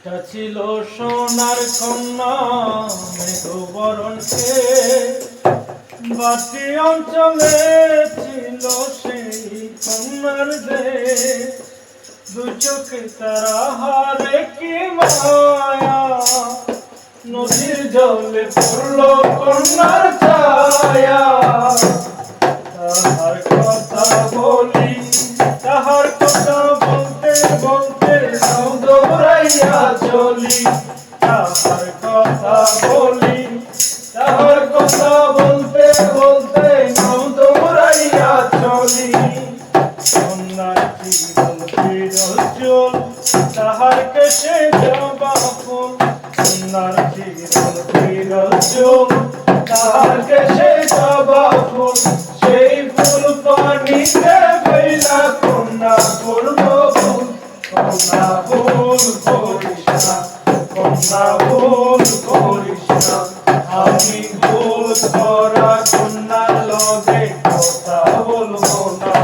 তা ছিল সোনার কন্যা মেঘবরণকে বাটি অঞ্চলে ছিল সেই কন্যার দেশ। দু চোখে তারা হারে কি মায়া, নদীর জলে পড়ল কন্যার ছায়া। তাহার কথা বলি, তাহার কথা বলতে বলতে নাও দৌড়াইয়া চলি। তাহার কথা বলি, তাহার কথা বলতে বলতে নাও দৌড়াইয়া চলি। কন্যার চিরল চিরল চুল, তাহার কেশে জবা ফুল। কন্যার চিরল চিরল চুল, তাহার কেশে জবা ফুল। সেই ফুল পানিতে ফেলা কন্যা করব ভুল। কন্যা ভুল করিস না, কন্যা ভুল করিস না। আমি ভুল করা কন্যার লগে কথা বলবো না।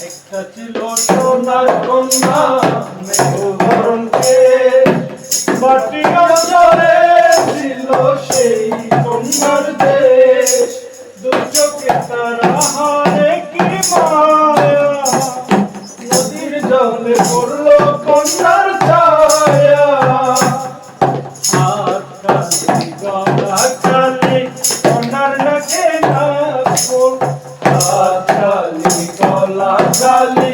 একটা ছিল সোনার কন্যা মেঘবরণকে বাটি অঞ্চলে ছিল সেই কন্যার দেশ। দু চোখে তারা হারে কি মায়া, নদীর জলে পড়ল কন্যার ছায়া। হাত কালি গলা কালি কন্যার নাকে নাক ফুল। হাত কালি গলা কালি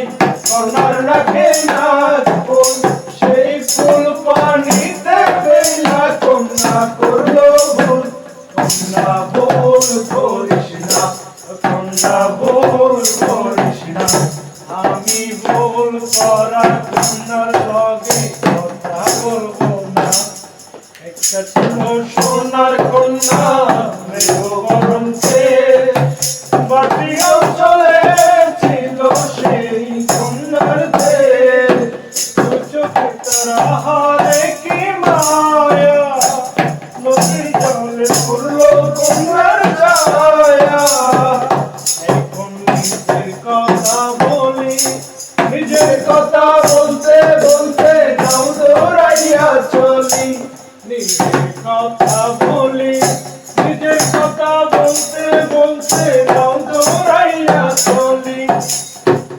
কন্যার নাকে নাক ফুল। সেই ফুল পানিতে ফেলা কন্যা করল ভুল। কন্যা ভুল করিস না, কন্যা ভুল করিস না। আমি ভুল করা কন্যার লগে কথা বলবো না। একটা ছিল সোনার কন্যা মেঘবরণকে বাটি অঞ্চলে ছিল সেই কন্যার দেশ। দু চোখে তারা হারে কি মায়া, নদীর জলে পড়ল কন্যার ছায়া। এখন নিজের কথা বলি, নিজের কথা বলতে বলতে নাও দৌড়াইয়া চলি। নিজের কথা বলি, নিজের কথা বলতে বলতে নাও দৌড়াইয়া চলি।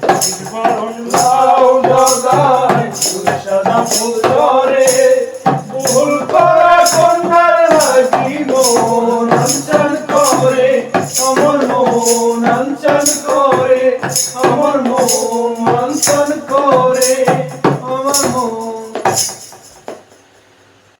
মেঘবরণ লাউ ডগায় ফুল সাদা ফুল